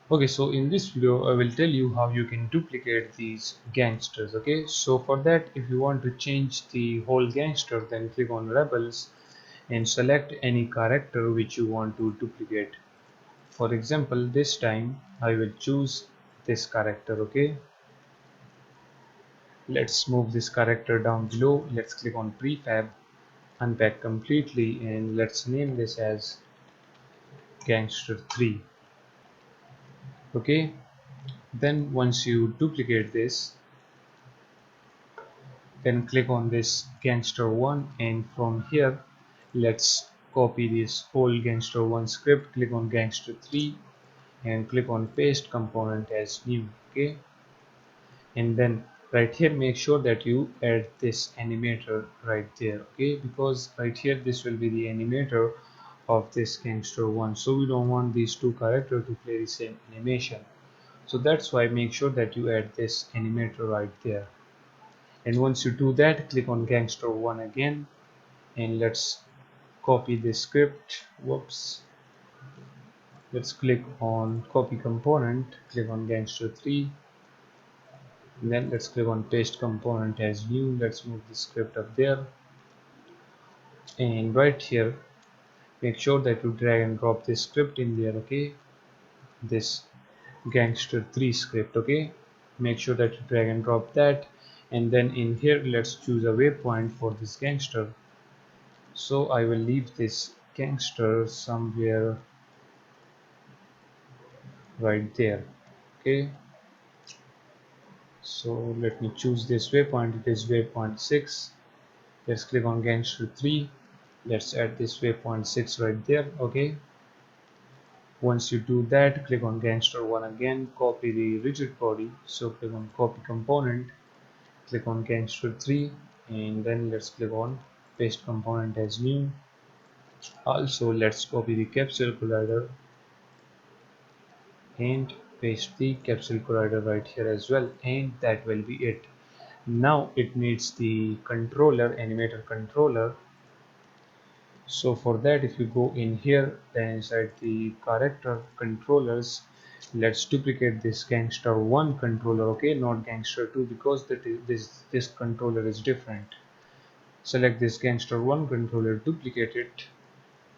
Okay, so in this video I will tell you how you can duplicate these gangsters. Okay, so for that, if you want to change the whole gangster, then click on rebels and select any character which you want to duplicate. For example, this time I will choose this character. Okay, let's move this character down below. Let's click on prefab, unpack completely, and let's name this as gangster 3. Okay, then once you duplicate this, then click on this gangster 1, and from here let's copy this whole gangster 1 script. Click on gangster 3 and click on paste component as new. Okay, and then right here make sure that you add this animator right there. Okay, because right here this will be the animator of this gangster 1, so we don't want these two characters to play the same animation. So that's why make sure that you add this animator right there. And once you do that, click on gangster 1 again, and let's copy this script. Whoops, let's click on copy component, click on gangster 3, and then let's click on paste component as new. Let's move the script up there, and right here make sure that you drag and drop this script in there. Okay, this gangster 3 script. Okay, make sure that you drag and drop that, and then in here let's choose a waypoint for this gangster. So I will leave this gangster somewhere right there. Okay, so let me choose this waypoint. It is waypoint 6. Let's click on gangster 3. Let's add this waypoint 6 right there. Okay, once you do that, click on gangster 1 again, copy the rigid body. So click on copy component, click on gangster 3, and then let's click on paste component as new. Also let's copy the capsule collider and paste the capsule collider right here as well, and that will be it. Now it needs the controller, animator controller. So for that, if you go in here, then inside the character controllers, let's duplicate this gangster 1 controller. Okay, not gangster 2, because this controller is different. Select this gangster 1 controller, duplicate it,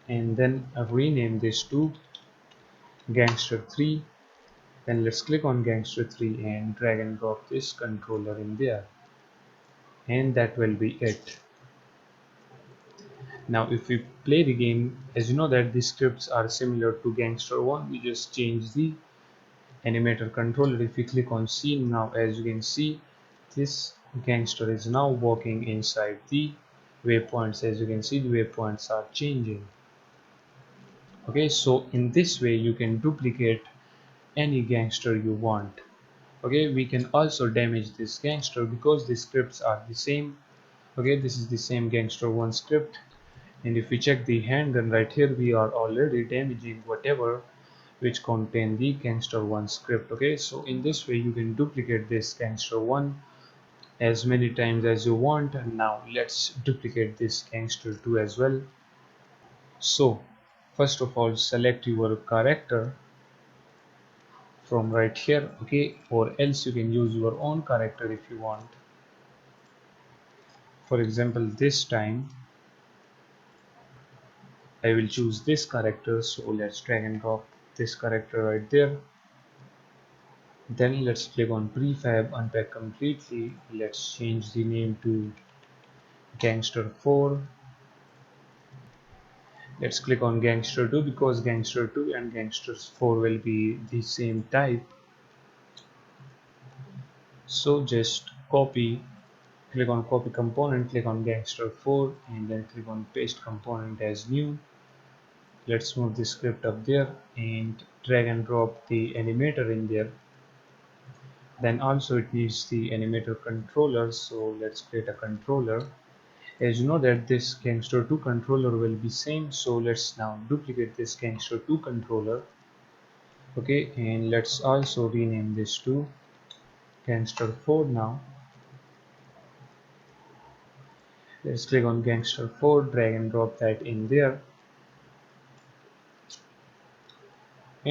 and then rename this to gangster 3. Then let's click on gangster 3 and drag and drop this controller in there, and that will be it. Now if we play the game, as you know that the scripts are similar to gangster 1, we just change the animator controller. If we click on scene now, as you can see, this gangster is now walking inside the waypoints. As you can see, the waypoints are changing. Okay, so in this way you can duplicate any gangster you want. Okay, we can also damage this gangster because the scripts are the same. Okay, this is the same gangster 1 script, and if we check the handgun right here, we are already damaging whatever which contain the gangster 1 script. Okay, so in this way you can duplicate this gangster 1 as many times as you want. And now let's duplicate this gangster 2 as well. So first of all, select your character from right here. Okay, or else you can use your own character if you want. For example, this time I will choose this character, so let's drag and drop this character right there. Then let's click on prefab, unpack completely. Let's change the name to gangster 4. Let's click on gangster 2 because gangster 2 and gangsters 4 will be the same type. So just copy, click on copy component, click on gangster 4, and then click on paste component as new. Let's move the script up there and drag and drop the animator in there. Then also it needs the animator controller, so let's create a controller. As you know that this gangster 2 controller will be same, so let's now duplicate this gangster 2 controller. Okay, and let's also rename this to gangster 4 now. Let's click on gangster 4, drag and drop that in there,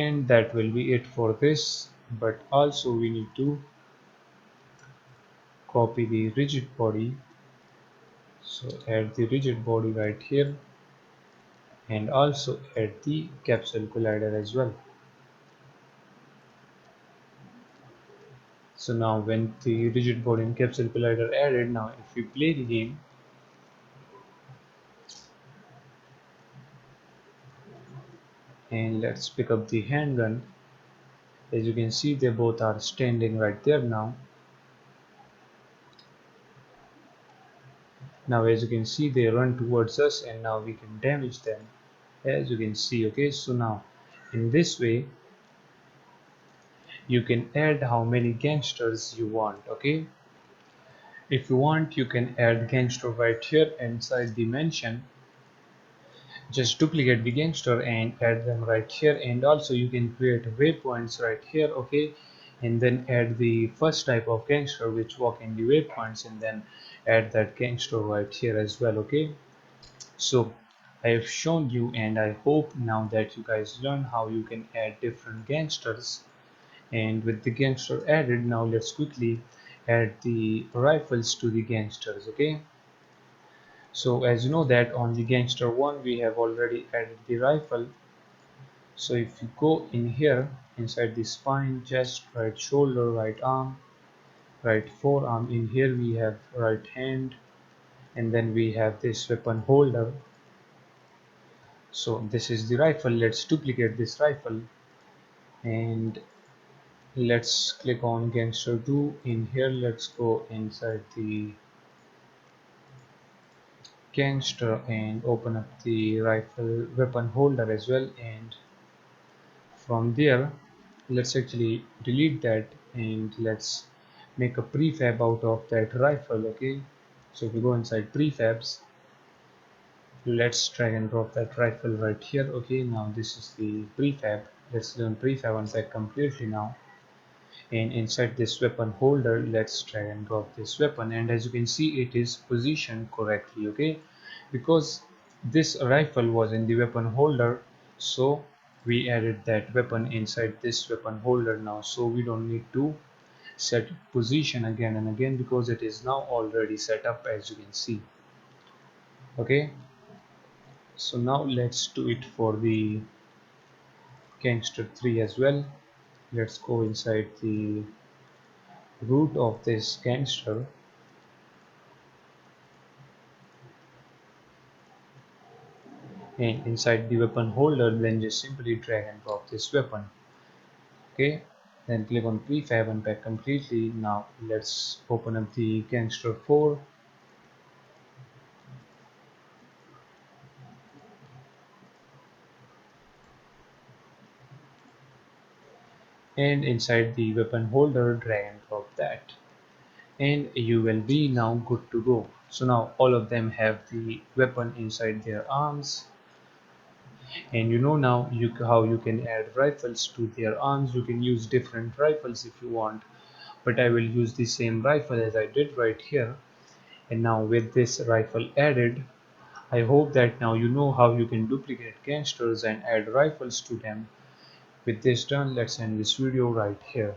And that will be it for this, but also we need to copy the rigid body. So add the rigid body right here, and also add the capsule collider as well. So now when the rigid body and capsule collider added, now if we play the game, and let's pick up the handgun, as you can see they both are standing right there now. Now as you can see they run towards us, and now we can damage them, as you can see. Okay, so now in this way you can add how many gangsters you want. Okay, if you want you can add gangster right here inside the mention. Just duplicate the gangster and add them right here, and also you can create waypoints right here. Okay, and then add the first type of gangster which walk in the waypoints, and then add that gangster right here as well. Okay, so I have shown you, and I hope now that you guys learn how you can add different gangsters. And with the gangster added, now let's quickly add the rifles to the gangsters. Okay, so as you know that on the gangster 1 we have already added the rifle. So if you go in here inside the spine, chest, right shoulder, right arm, right forearm, in here we have right hand, and then we have this weapon holder. So this is the rifle. Let's duplicate this rifle, and let's click on gangster 2. In here let's go inside the gangster and open up the rifle weapon holder as well, and from there let's actually delete that, and let's make a prefab out of that rifle. Okay, so if we go inside prefabs, let's drag and drop that rifle right here. Okay, now this is the prefab. Let's learn prefab unpack completely now, and inside this weapon holder let's drag and drop this weapon, and as you can see it is positioned correctly. Okay, because this rifle was in the weapon holder, so we added that weapon inside this weapon holder now, so we don't need to set position again and again because it is now already set up, as you can see. Okay, so now let's do it for the gangster 3 as well. Let's go inside the root of this gangster, and inside the weapon holder then just simply drag and drop this weapon. Okay, then click on prefab and pack completely. Now let's open up the gangster 4, and inside the weapon holder drag and drop that, and you will be now good to go. So now all of them have the weapon inside their arms, and you know now how you can add rifles to their arms. You can use different rifles if you want, but I will use the same rifle as I did right here. And now with this rifle added, I hope that now you know how you can duplicate gangsters and add rifles to them. With this done, let's end this video right here.